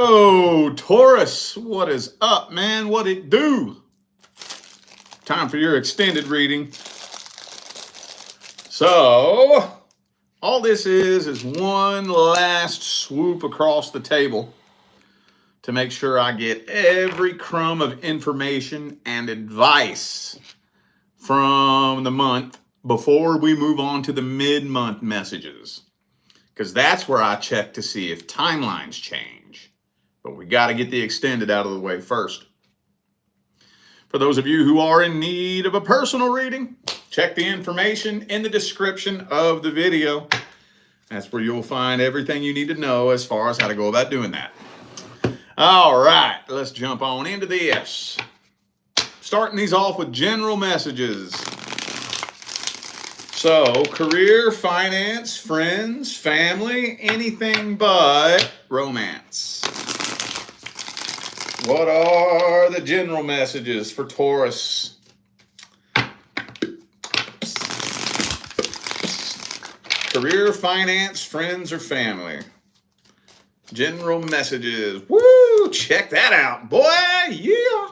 Oh, Taurus, what is up, man? What it do? Time for your extended reading. So, all this is one last swoop across the table to make sure I get every crumb of information and advice from the month before we move on to the mid-month messages. Because that's where I check to see if timelines change. But we got to get the extended out of the way first. For those of you who are in need of a personal reading, check the information in the description of the video. That's where you'll find everything you need to know as far as how to go about doing that. All right, let's jump on into this. Starting these off with general messages. So, career, finance, friends, family, anything but romance. What are the general messages for Taurus? Career, finance, friends, or family. General messages. Woo! Check that out, boy. Yeah.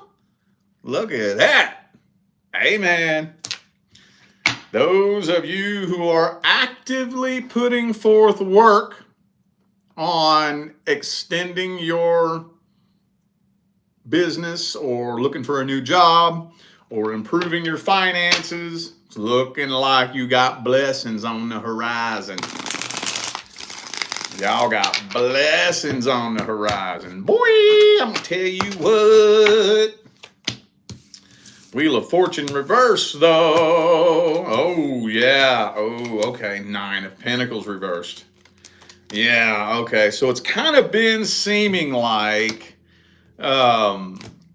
Look at that. Amen. Those of you who are actively putting forth work on extending your business or looking for a new job or improving your finances, it's looking like you got blessings on the horizon. Y'all got blessings on the horizon. Boy, I'm gonna tell you what. Wheel of Fortune reverse, though. Oh, yeah. Oh, okay. 9 of Pentacles reversed. Yeah, okay. So it's kind of been seeming like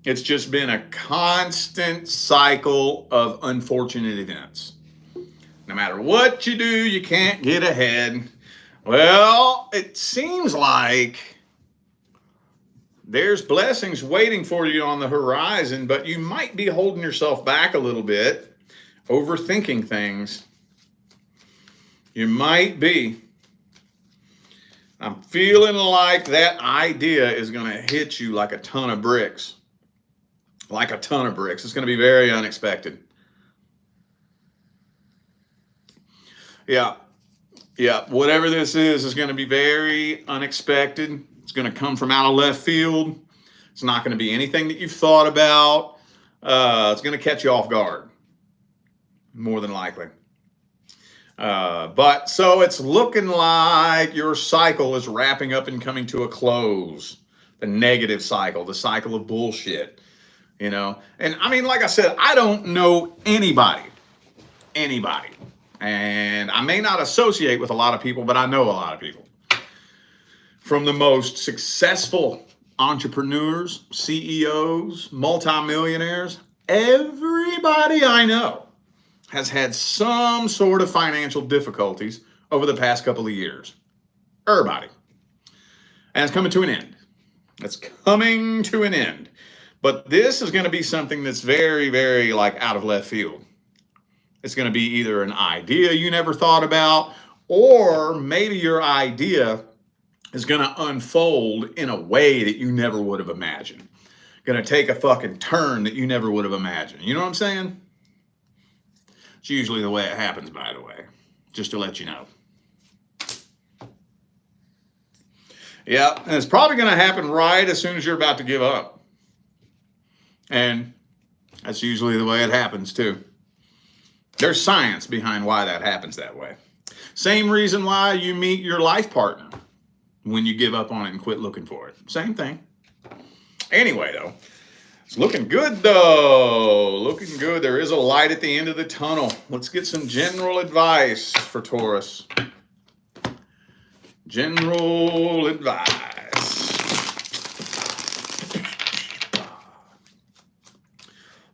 it's just been a constant cycle of unfortunate events. No matter what you do, you can't get ahead. Well, it seems like there's blessings waiting for you on the horizon, but you might be holding yourself back a little bit, overthinking things. You might be. I'm feeling like that idea is going to hit you like a ton of bricks. Like a ton of bricks. It's going to be very unexpected. Yeah. Whatever this is going to be very unexpected. It's going to come from out of left field. It's not going to be anything that you've thought about. It's going to catch you off guard, more than likely. But so it's looking like your cycle is wrapping up and coming to a close. The negative cycle, the cycle of bullshit, you know. And I mean, like I said, I don't know anybody. And I may not associate with a lot of people, but I know a lot of people. From the most successful entrepreneurs, CEOs, multimillionaires, everybody I know has had some sort of financial difficulties over the past couple of years. Everybody. And it's coming to an end. It's coming to an end. But this is going to be something that's very, very like out of left field. It's going to be either an idea you never thought about, or maybe your idea is going to unfold in a way that you never would have imagined. Going to take a fucking turn that you never would have imagined. You know what I'm saying? It's usually the way it happens, by the way, just to let you know. Yeah, and it's probably going to happen right as soon as you're about to give up. And that's usually the way it happens, too. There's science behind why that happens that way. Same reason why you meet your life partner when you give up on it and quit looking for it. Same thing. Anyway, though, it's looking good, though. Looking good. There is a light at the end of the tunnel. Let's get some general advice for Taurus. General advice.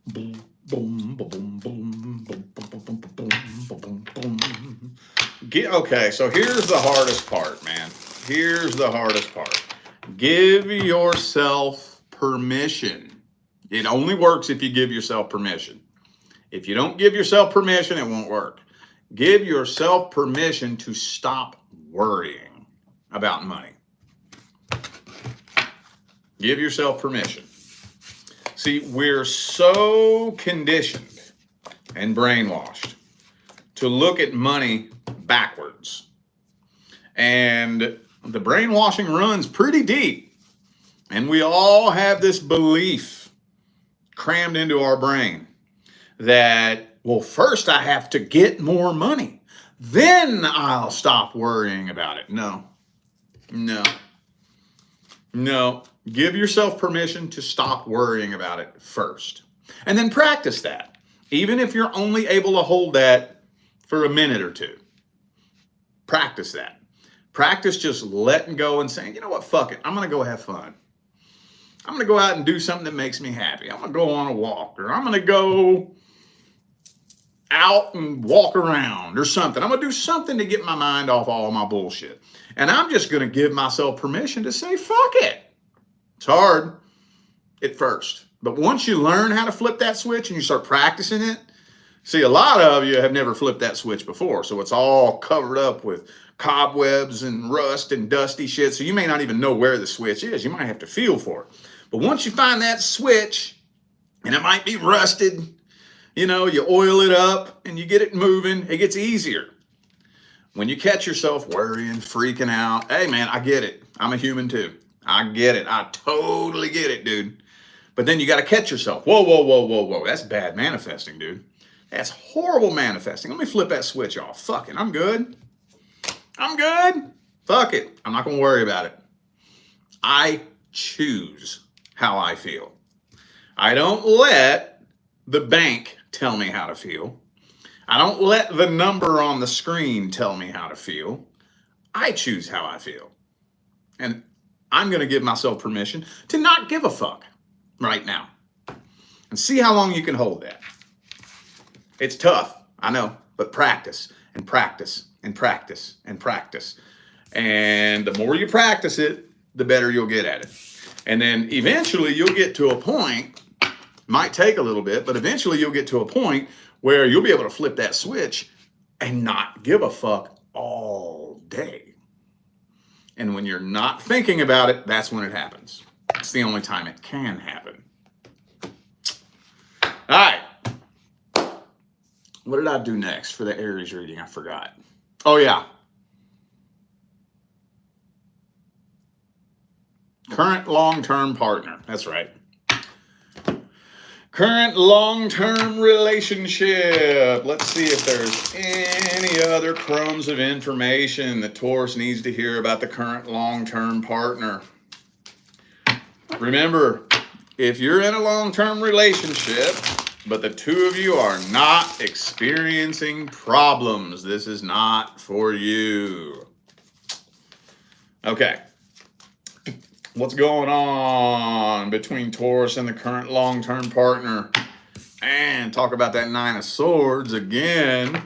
Boom, boom, boom, boom, boom, boom, boom, boom, boom, boom. Okay, so here's the hardest part, man. Here's the hardest part. Give yourself permission. It only works if you give yourself permission. If you don't give yourself permission, it won't work. Give yourself permission to stop worrying about money. Give yourself permission. See, we're so conditioned and brainwashed to look at money backwards. And the brainwashing runs pretty deep. And we all have this belief crammed into our brain that, well, first I have to get more money. Then I'll stop worrying about it. No. Give yourself permission to stop worrying about it first. And then practice that. Even if you're only able to hold that for a minute or two. Practice that. Practice just letting go and saying, you know what, fuck it. I'm going to go have fun. I'm going to go out and do something that makes me happy. I'm going to go on a walk, or I'm going to go out and walk around or something. I'm going to do something to get my mind off all my bullshit. And I'm just going to give myself permission to say, fuck it. It's hard at first. But once you learn how to flip that switch and you start practicing it, see, a lot of you have never flipped that switch before. So it's all covered up with cobwebs and rust and dusty shit. So you may not even know where the switch is. You might have to feel for it. But once you find that switch, and it might be rusted, you know, you oil it up and you get it moving, it gets easier. When you catch yourself worrying, freaking out, hey man, I get it. I'm a human too. I get it. I totally get it, dude. But then you got to catch yourself. Whoa. That's bad manifesting, dude. That's horrible manifesting. Let me flip that switch off. Fuck it. I'm good. Fuck it. I'm not going to worry about it. I choose how I feel. I don't let the bank tell me how to feel. I don't let the number on the screen tell me how to feel. I choose how I feel. And I'm going to give myself permission to not give a fuck right now. And see how long you can hold that. It's tough, I know, but practice and practice and practice and practice. And the more you practice it, the better you'll get at it. And then eventually you'll get to a point, might take a little bit, but eventually you'll get to a point where you'll be able to flip that switch and not give a fuck all day. And when you're not thinking about it, that's when it happens. It's the only time it can happen. All right. What did I do next for the Aries reading? I forgot. Oh, yeah. Current long-term partner. That's right. Current long-term relationship. Let's see if there's any other crumbs of information that Taurus needs to hear about the current long-term partner. Remember, if you're in a long-term relationship, but the two of you are not experiencing problems, this is not for you. Okay. What's going on between Taurus and the current long-term partner? And talk about that Nine of Swords again.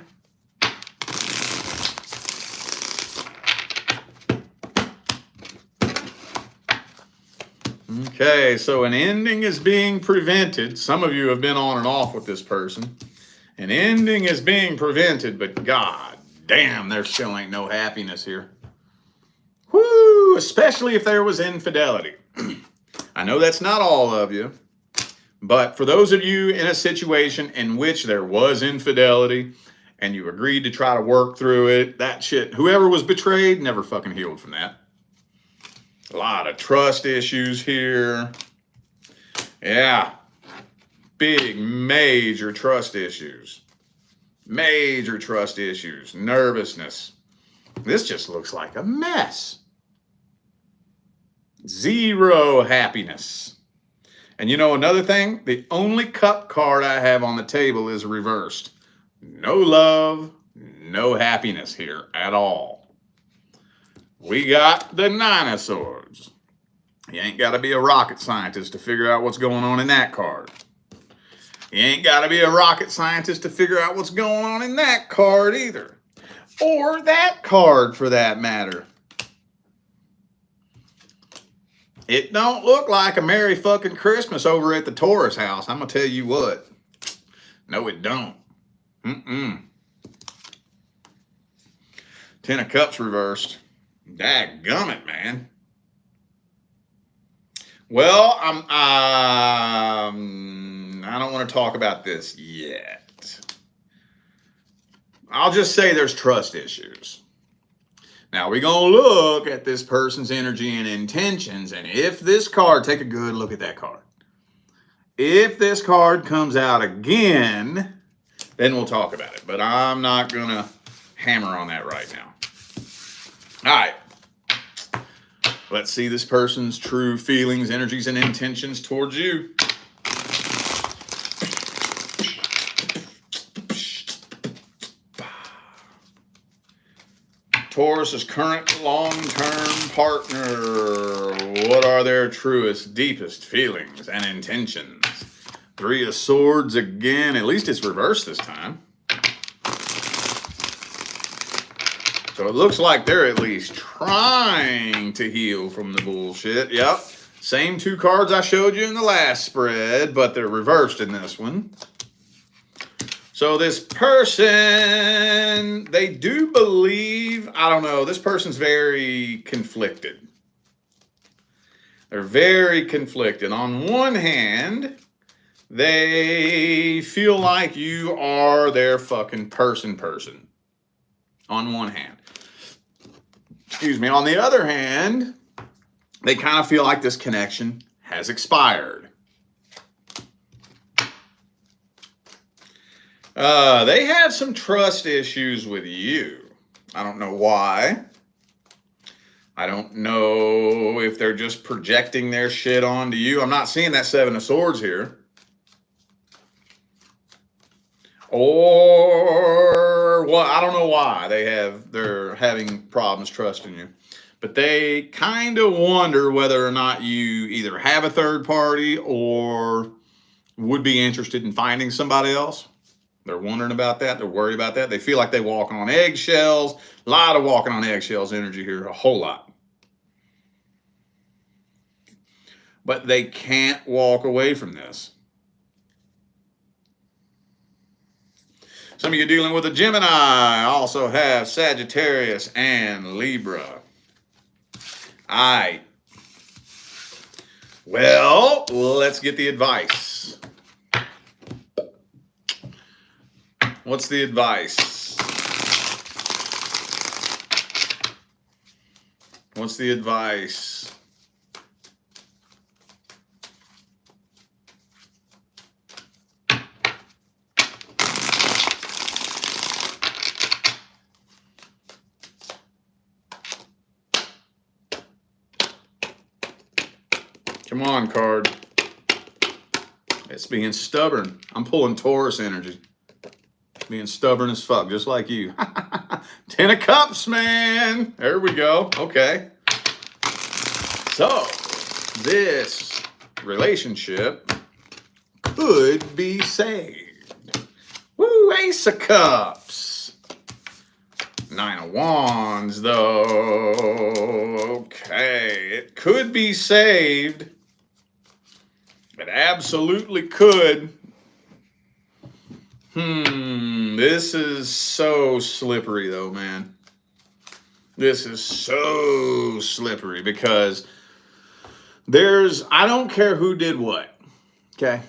Okay, so an ending is being prevented. Some of you have been on and off with this person. An ending is being prevented, but god damn, there still ain't no happiness here. Woo! Especially if there was infidelity. I know that's not all of you, but for those of you in a situation in which there was infidelity and you agreed to try to work through it, that shit, whoever was betrayed never fucking healed from that. A lot of trust issues here. Yeah. Big, major trust issues. Major trust issues. Nervousness. This just looks like a mess. Zero happiness. And you know another thing? The only cup card I have on the table is reversed. No love, no happiness here at all. We got the Nine of Swords. You ain't got to be a rocket scientist to figure out what's going on in that card. You ain't got to be a rocket scientist to figure out what's going on in that card either. Or that card for that matter. It don't look like a Merry fucking Christmas over at the Taurus house. I'm going to tell you what. No, it don't. Ten of Cups reversed. Dadgummit, man. Well, I don't want to talk about this yet. I'll just say there's trust issues. Now we're going to look at this person's energy and intentions. And if this card, take a good look at that card. If this card comes out again, then we'll talk about it. But I'm not going to hammer on that right now. All right. Let's see this person's true feelings, energies, and intentions towards you. Taurus's current long-term partner. What are their truest, deepest feelings and intentions? Three of Swords again. At least it's reversed this time. So it looks like they're at least trying to heal from the bullshit. Yep. Same two cards I showed you in the last spread, but they're reversed in this one. So this person, they do believe, I don't know, this person's very conflicted. They're very conflicted. On one hand, they feel like you are their fucking person. On one hand. Excuse me. On the other hand, they kind of feel like this connection has expired. They have some trust issues with you. I don't know why. I don't know if they're just projecting their shit onto you. I'm not seeing that Seven of Swords here. Or, well, I don't know why they're having problems trusting you. But they kind of wonder whether or not you either have a third party or would be interested in finding somebody else. They're wondering about that. They're worried about that. They feel like they're walking on eggshells. A lot of walking on eggshells energy here. A whole lot. But they can't walk away from this. Some of you dealing with a Gemini also have Sagittarius and Libra. All right. Well, let's get the advice. What's the advice? What's the advice? Come on, card. It's being stubborn. I'm pulling Taurus energy. Being stubborn as fuck, just like you. 10 of Cups, man. There we go. Okay. So, this relationship could be saved. Woo, Ace of Cups. 9 of Wands, though. Okay. It could be saved. It absolutely could. This is so slippery though, man. This is so slippery because I don't care who did what, okay?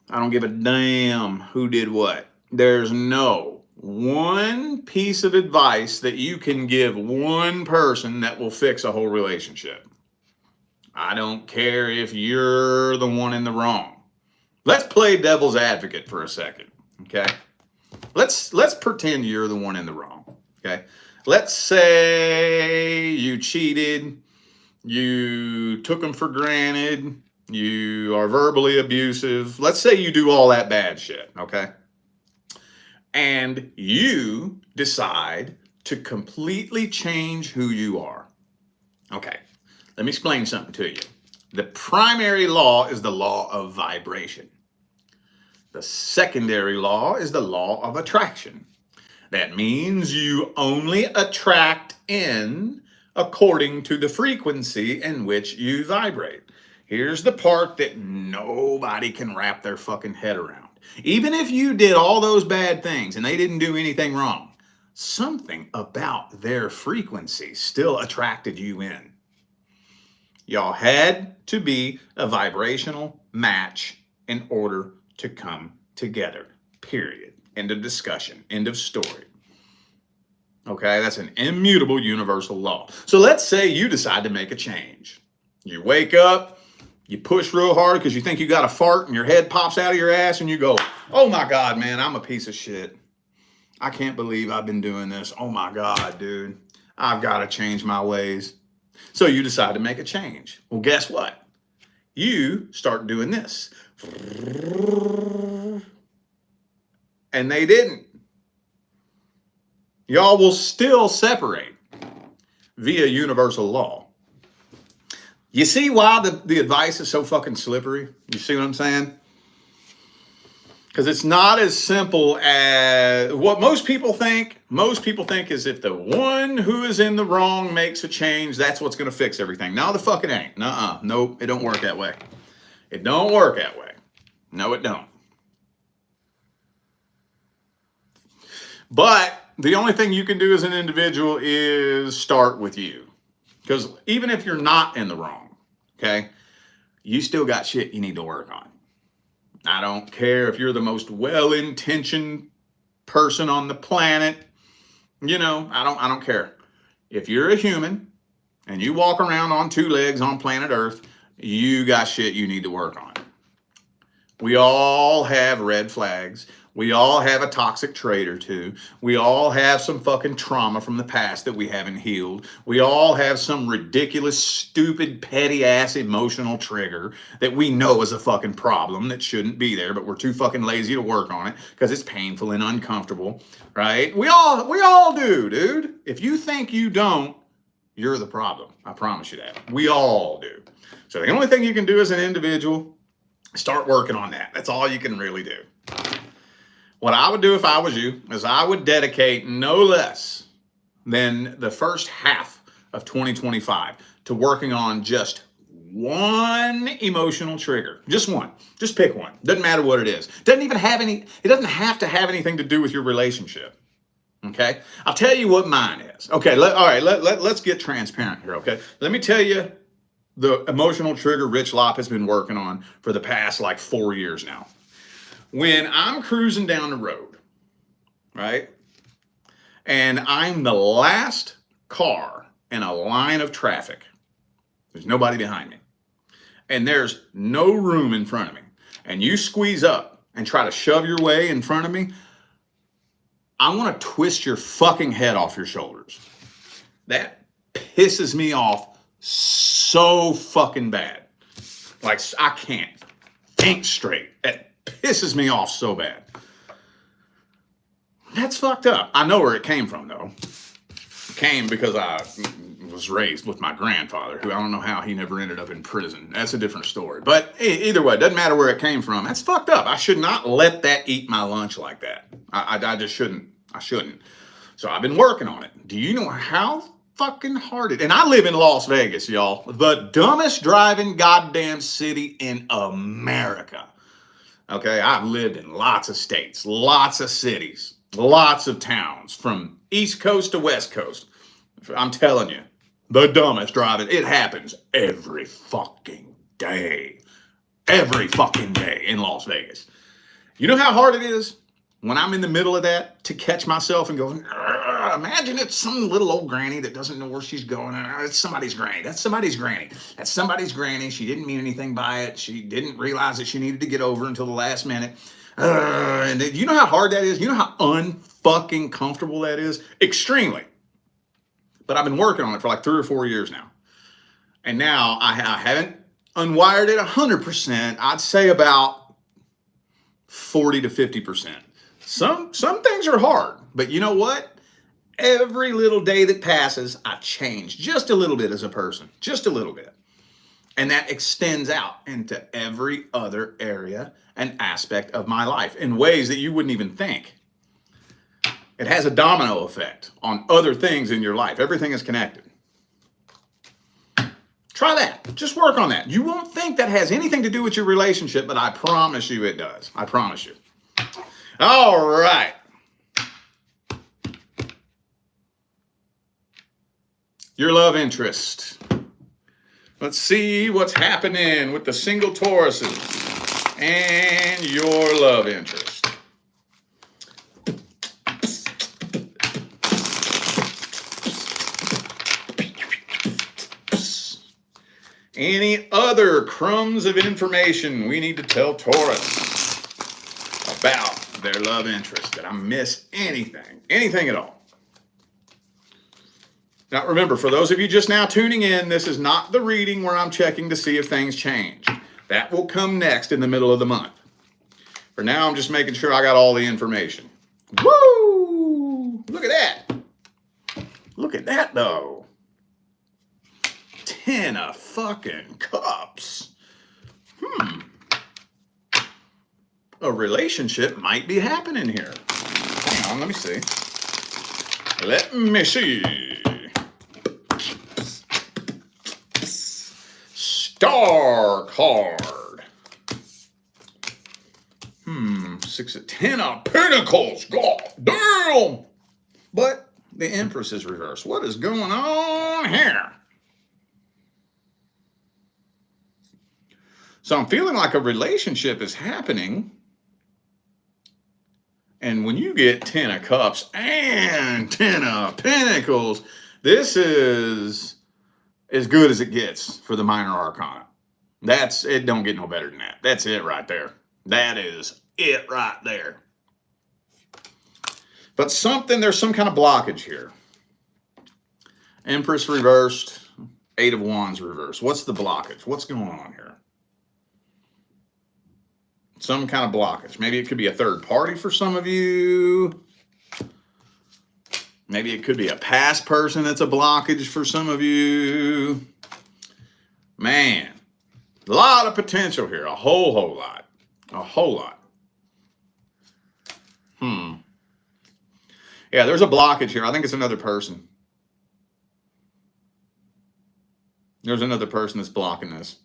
I don't give a damn who did what. There's no one piece of advice that you can give one person that will fix a whole relationship. I don't care if you're the one in the wrong. Let's play devil's advocate for a second. Okay, let's pretend you're the one in the wrong. Okay, let's say you cheated, you took them for granted, you are verbally abusive. Let's say you do all that bad shit. Okay, and you decide to completely change who you are. Okay, let me explain something to you. The primary law is the law of vibration. The secondary law is the law of attraction. That means you only attract in according to the frequency in which you vibrate. Here's the part that nobody can wrap their fucking head around. Even if you did all those bad things and they didn't do anything wrong, something about their frequency still attracted you in. Y'all had to be a vibrational match in order to come together. Period. End of discussion. End of story. Okay, that's an immutable universal law. So let's say you decide to make a change. You wake up, you push real hard because you think you got a fart and your head pops out of your ass and you go, oh my God, man, I'm a piece of shit. I can't believe I've been doing this. Oh my God, dude. I've got to change my ways. So you decide to make a change. Well, guess what? You start doing this. And they didn't. Y'all will still separate via universal law. You see why the advice is so fucking slippery? You see what I'm saying? Because it's not as simple as what most people think. Most people think is if the one who is in the wrong makes a change, that's what's going to fix everything. No, the fuck it ain't. Nuh-uh. Nope, it don't work that way. It don't work that way. No, it don't. But the only thing you can do as an individual is start with you. Because even if you're not in the wrong, okay, you still got shit you need to work on. I don't care if you're the most well-intentioned person on the planet. You know, I don't care. If you're a human and you walk around on two legs on planet Earth, you got shit you need to work on. We all have red flags. We all have a toxic trait or two. We all have some fucking trauma from the past that we haven't healed. We all have some ridiculous, stupid, petty ass emotional trigger that we know is a fucking problem that shouldn't be there, but we're too fucking lazy to work on it because it's painful and uncomfortable, right? We all do, dude. If you think you don't, you're the problem. I promise you that. We all do. So the only thing you can do as an individual, start working on that. That's all you can really do. What I would do if I was you is I would dedicate no less than the first half of 2025 to working on just one emotional trigger. Just one. Just pick one. Doesn't matter what it is. It doesn't have to have anything to do with your relationship. Okay? I'll tell you what mine is. Okay, let's get transparent here, okay? Let me tell you the emotional trigger Rich Lopp has been working on for the past like 4 years now. When I'm cruising down the road, right, and I'm the last car in a line of traffic, there's nobody behind me, and there's no room in front of me, and you squeeze up and try to shove your way in front of me, I want to twist your fucking head off your shoulders. That pisses me off so fucking bad. Like, I can't think straight. It pisses me off so bad. That's fucked up. I know where it came from, though. It came because I was raised with my grandfather, who I don't know how he never ended up in prison. That's a different story. But either way, it doesn't matter where it came from. That's fucked up. I should not let that eat my lunch like that. I just shouldn't. I shouldn't. So I've been working on it. Do you know how fucking hard it is? And I live in Las Vegas, y'all. The dumbest driving goddamn city in America. Okay, I've lived in lots of states, lots of cities, lots of towns, from East Coast to West Coast. I'm telling you, the dumbest driving. It happens every fucking day. Every fucking day in Las Vegas. You know how hard it is when I'm in the middle of that to catch myself and go, imagine it's some little old granny that doesn't know where she's going. It's somebody's granny. That's somebody's granny. That's somebody's granny. She didn't mean anything by it. She didn't realize that she needed to get over until the last minute. And you know how hard that is? You know how unfucking comfortable that is? Extremely. But I've been working on it for like 3 or 4 years now. And now I haven't unwired it 100%. I'd say about 40 to 50%. Some things are hard, but you know what? Every little day that passes, I change just a little bit as a person, just a little bit. And that extends out into every other area and aspect of my life in ways that you wouldn't even think. It has a domino effect on other things in your life. Everything is connected. Try that. Just work on that. You won't think that has anything to do with your relationship, but I promise you it does. I promise you. All right. Your love interest. Let's see what's happening with the single Tauruses and your love interest. Any other crumbs of information we need to tell Taurus about their love interest? Did I miss anything? Anything at all? Now remember, for those of you just now tuning in, this is not the reading where I'm checking to see if things change. That will come next in the middle of the month. For now, I'm just making sure I got all the information. Woo! Look at that. Look at that, though. 10 of fucking cups. A relationship might be happening here. Hang on, let me see. Let me see. Star card. 10 of Pentacles. God damn. But the Empress is reversed. What is going on here? So I'm feeling like a relationship is happening. And when you get 10 of Cups and 10 of Pentacles, this is as good as it gets for the minor arcana. That's it. Don't get no better than that. That's it right there. That is it right there. But there's some kind of blockage here. Empress reversed, 8 of Wands reversed. What's the blockage? What's going on here? Some kind of blockage. Maybe it could be a third party for some of you. Maybe it could be a past person that's a blockage for some of you. Man, a lot of potential here. A whole lot. A whole lot. Yeah, there's a blockage here. I think it's another person. There's another person that's blocking this.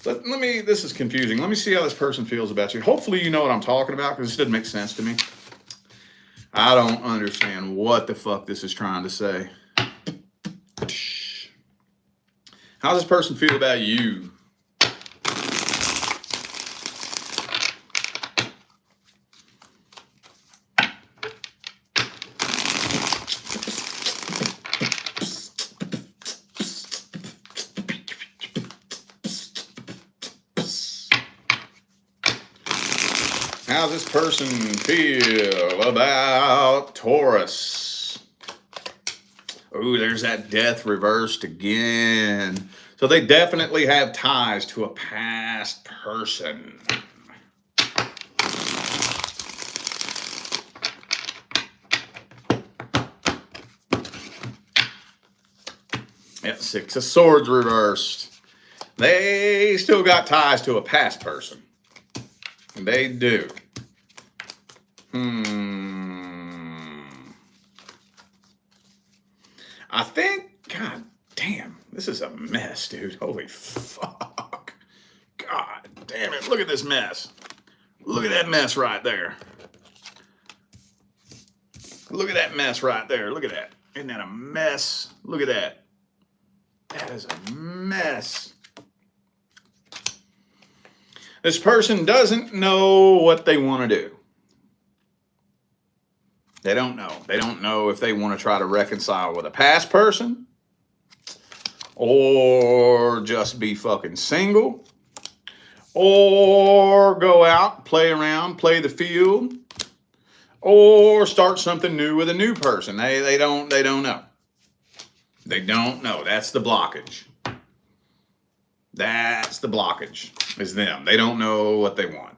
This is confusing. Let me see how this person feels about you. Hopefully you know what I'm talking about, because this doesn't make sense to me. I don't understand what the fuck this is trying to say. How does this person feel about you? How does this person feel about Taurus? Ooh, there's that death reversed again. So they definitely have ties to a past person. Yep, 6 of Swords reversed. They still got ties to a past person. They do. I think, God damn, this is a mess, dude. Holy fuck. God damn it. Look at this mess. Look at that mess right there. Look at that mess right there. Look at that. Isn't that a mess? Look at that. That is a mess. This person doesn't know what they want to do. They don't know. They don't know if they want to try to reconcile with a past person or just be fucking single or go out, play around, play the field, or start something new with a new person. They don't know. They don't know. That's the blockage. That's the blockage, is them. They don't know what they want.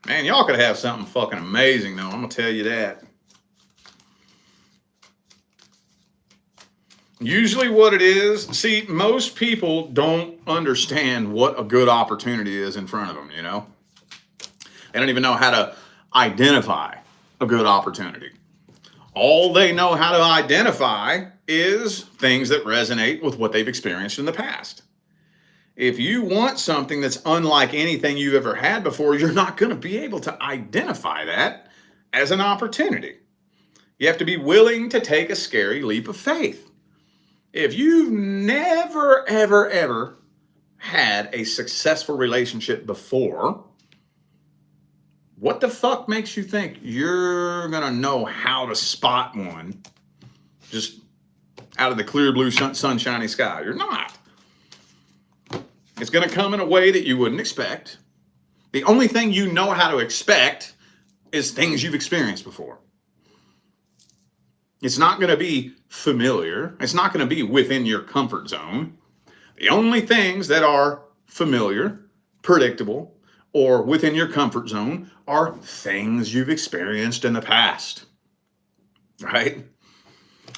Man, y'all could have something fucking amazing, though. I'm going to tell you that. Usually what it is, see, most people don't understand what a good opportunity is in front of them, you know? They don't even know how to identify a good opportunity. All they know how to identify is things that resonate with what they've experienced in the past. If you want something that's unlike anything you've ever had before, you're not going to be able to identify that as an opportunity. You have to be willing to take a scary leap of faith. If you've never, ever, ever had a successful relationship before, what the fuck makes you think you're going to know how to spot one just out of the clear blue sunshiny sky? You're not. It's going to come in a way that you wouldn't expect. The only thing you know how to expect is things you've experienced before. It's not going to be familiar. It's not going to be within your comfort zone. The only things that are familiar, predictable, or within your comfort zone are things you've experienced in the past, right?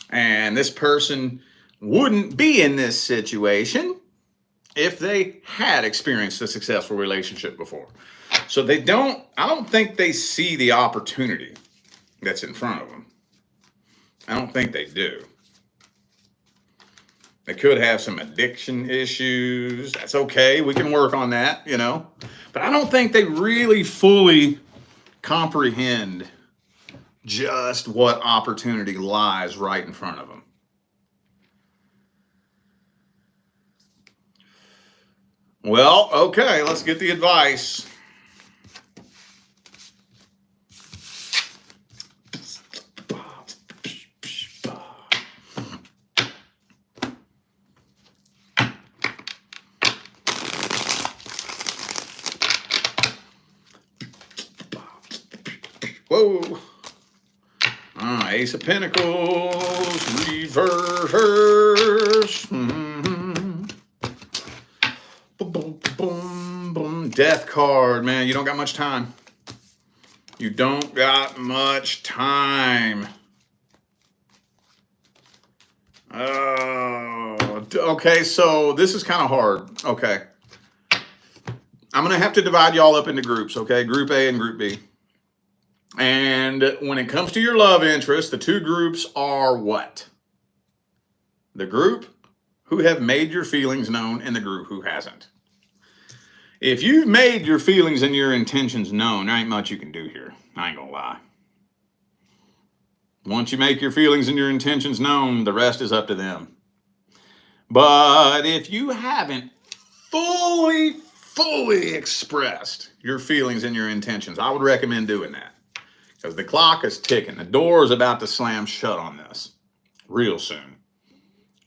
And this person wouldn't be in this situation if they had experienced a successful relationship before. So I don't think they see the opportunity that's in front of them. I don't think they do. They could have some addiction issues. That's okay. We can work on that, But I don't think they really fully comprehend just what opportunity lies right in front of them. Well, okay, let's get the advice. Whoa. Ace of Pentacles, reverse. Boom, boom, boom, boom. Death card, man. You don't got much time. You don't got much time. Oh, okay, so this is kind of hard. Okay. I'm going to have to divide y'all up into groups, okay? Group A and Group B. And when it comes to your love interest, the two groups are what? The group who have made your feelings known and the group who hasn't. If you've made your feelings and your intentions known, there ain't much you can do here. I ain't gonna lie. Once you make your feelings and your intentions known, the rest is up to them. But if you haven't fully expressed your feelings and your intentions, I would recommend doing that. Because the clock is ticking. The door is about to slam shut on this. Real soon.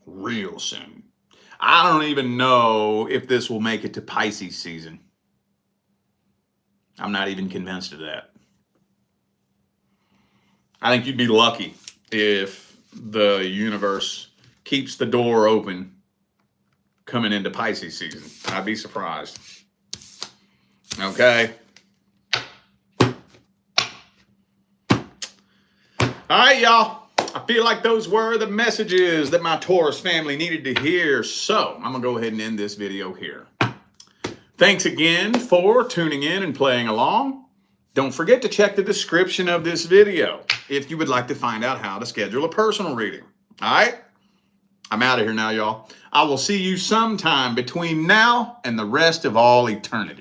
Real soon. I don't even know if this will make it to Pisces season. I'm not even convinced of that. I think you'd be lucky if the universe keeps the door open coming into Pisces season. I'd be surprised. Okay. All right, y'all. I feel like those were the messages that my Taurus family needed to hear. So I'm going to go ahead and end this video here. Thanks again for tuning in and playing along. Don't forget to check the description of this video if you would like to find out how to schedule a personal reading. All right? I'm out of here now, y'all. I will see you sometime between now and the rest of all eternity.